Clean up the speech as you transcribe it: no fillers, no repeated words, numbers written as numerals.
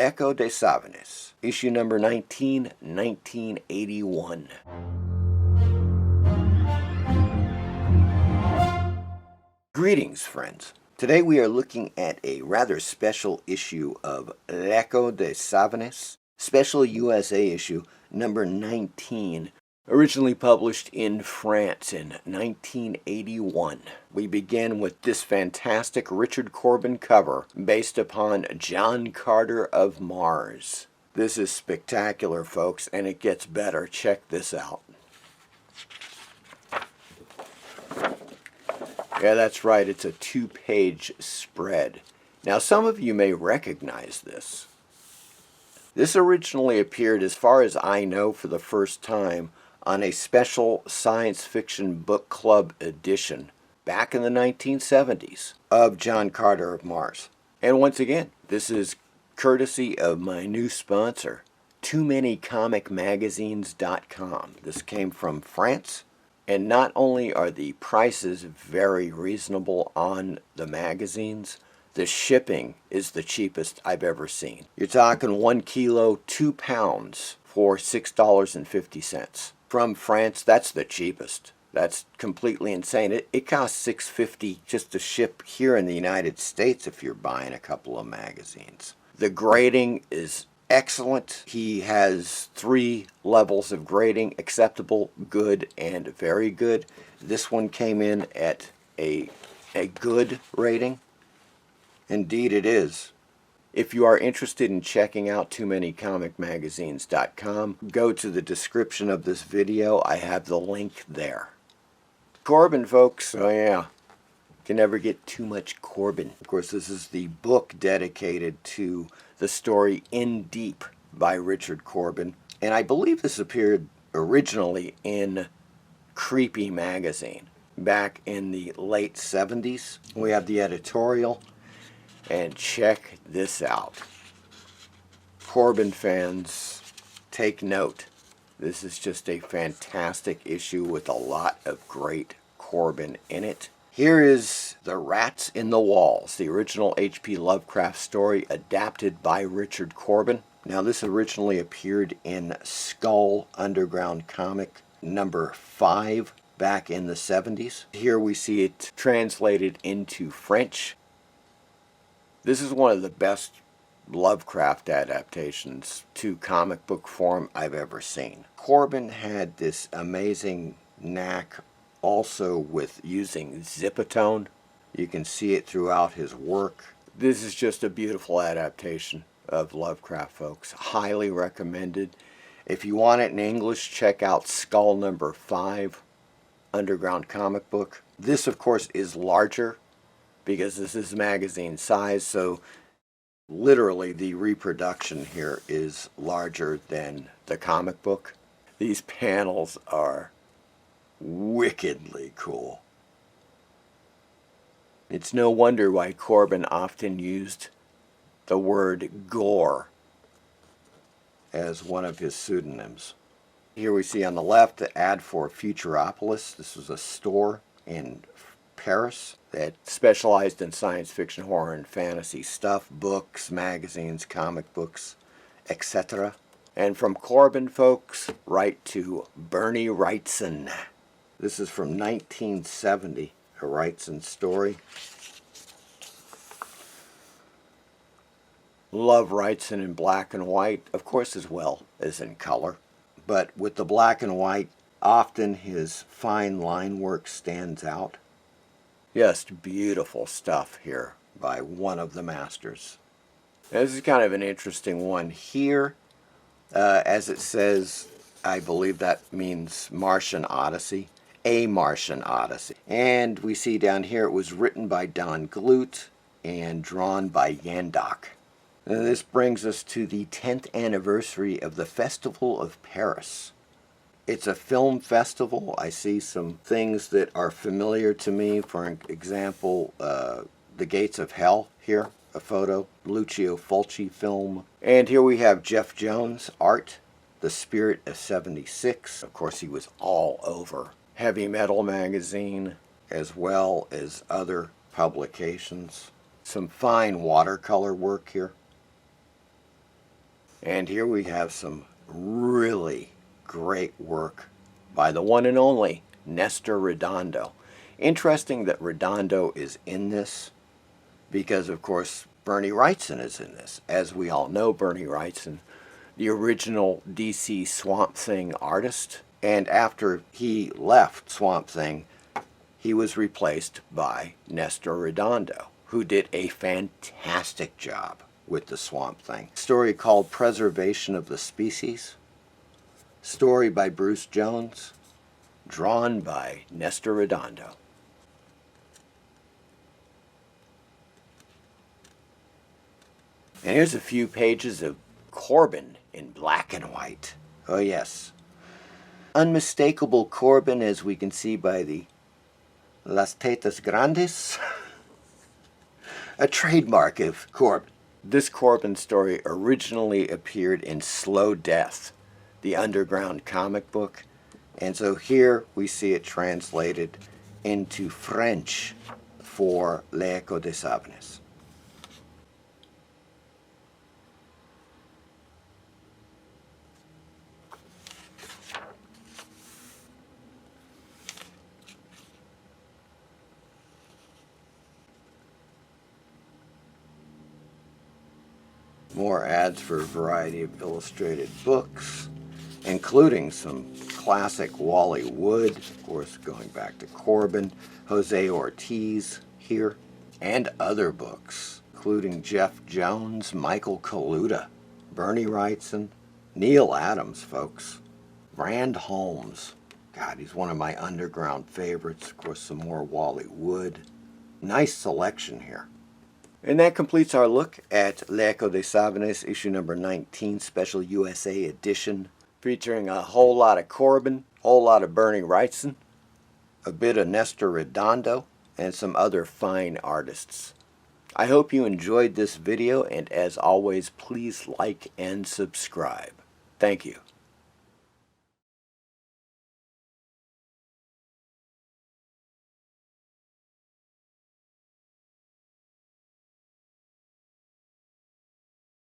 L'Echo de Savannas, issue number 19, 1981. Greetings, friends. Today we are looking at a rather special issue of L'Echo de Savannas, Special USA issue number 19, originally published in France in 1981. We begin with this fantastic Richard Corben cover based upon John Carter of Mars. This is spectacular, folks, and it gets better. Check this out. Yeah, that's right. It's a 2-page spread. Now, some of you may recognize this. This originally appeared, as far as I know, for the first time on a special science fiction book club edition back in the 1970s of John Carter of Mars. And once again, this is courtesy of my new sponsor, TooManyComicMagazines.com. This came from France. And not only are the prices very reasonable on the magazines, the shipping is the cheapest I've ever seen. You're talking 1 kilo, 2 pounds for $6.50. From France, that's the cheapest. That's completely insane. It costs $6.50 just to ship here in the United States if you're buying a couple of magazines. The grading is excellent. He has 3 levels of grading: acceptable, good, and very good. This one came in at a good rating. Indeed it is. If you are interested in checking out TooManyComicMagazines.com, go to the description of this video. I have the link there. Corben, folks. Oh yeah. Can never get too much Corben. Of course, this is the book dedicated to the story In Deep by Richard Corben. And I believe this appeared originally in Creepy magazine back in the late 70s. We have the editorial. And check this out. Corben fans, take note. This is just a fantastic issue with a lot of great Corben in it. Here is The Rats in the Walls, the original H.P. Lovecraft story adapted by Richard Corben. Now, this originally appeared in Skull Underground comic number 5 back in the 70s. Here we see it translated into French. This is one of the best Lovecraft adaptations to comic book form I've ever seen. Corben had this amazing knack also with using zipatone. You can see it throughout his work. This is just a beautiful adaptation of Lovecraft, folks. Highly recommended. If you want it in English, check out Skull number 5, Underground comic book. This, of course, is larger because this is magazine size, so literally the reproduction here is larger than the comic book. These panels are wickedly cool. It's no wonder why Corben often used the word gore as one of his pseudonyms. Here we see on the left the ad for Futuropolis. This was a store in Paris that specialized in science fiction, horror, and fantasy stuff, books, magazines, comic books, etc. And from Corben, folks, right to Berni Wrightson. This is from 1970, a Wrightson story. Love Wrightson in black and white, of course, as well as in color. But with the black and white, often his fine line work stands out. Just beautiful stuff here by one of the masters. This is kind of an interesting one here. As it says, I believe that means Martian Odyssey. A Martian Odyssey. And we see down here it was written by Don Glut and drawn by Yandok. And this brings us to the 10th anniversary of the Festival of Paris. It's a film festival. I see some things that are familiar to me. For example, The Gates of Hell here, a photo, Lucio Fulci film. And here we have Jeff Jones, art, The Spirit of 76. Of course, he was all over Heavy Metal magazine, as well as other publications. Some fine watercolor work here. And here we have some really great work by the one and only Nestor Redondo. Interesting that Redondo is in this because, of course, Berni Wrightson is in this. As we all know, Berni Wrightson, the original DC Swamp Thing artist. And after he left Swamp Thing, he was replaced by Nestor Redondo, who did a fantastic job with the Swamp Thing. Story called Preservation of the Species. Story by Bruce Jones. Drawn by Nestor Redondo. And here's a few pages of Corben in black and white. Oh yes. Unmistakable Corben, as we can see by the Las Tetas Grandes. A trademark of Corben. This Corben story originally appeared in Slow Death, the underground comic book. And so here we see it translated into French for L'Echo de Savannas. More ads for a variety of illustrated books, including some classic Wally Wood, of course going back to Corben, Jose Ortiz here, and other books, including Jeff Jones, Michael Kaluta, Berni Wrightson, Neil Adams, folks, Rand Holmes. God, he's one of my underground favorites. Of course, some more Wally Wood. Nice selection here. And that completes our look at L'Echo de Savannas, issue number 19, Special USA edition, featuring a whole lot of Corben, a whole lot of Berni Wrightson, a bit of Nestor Redondo, and some other fine artists. I hope you enjoyed this video, and as always, please like and subscribe. Thank you.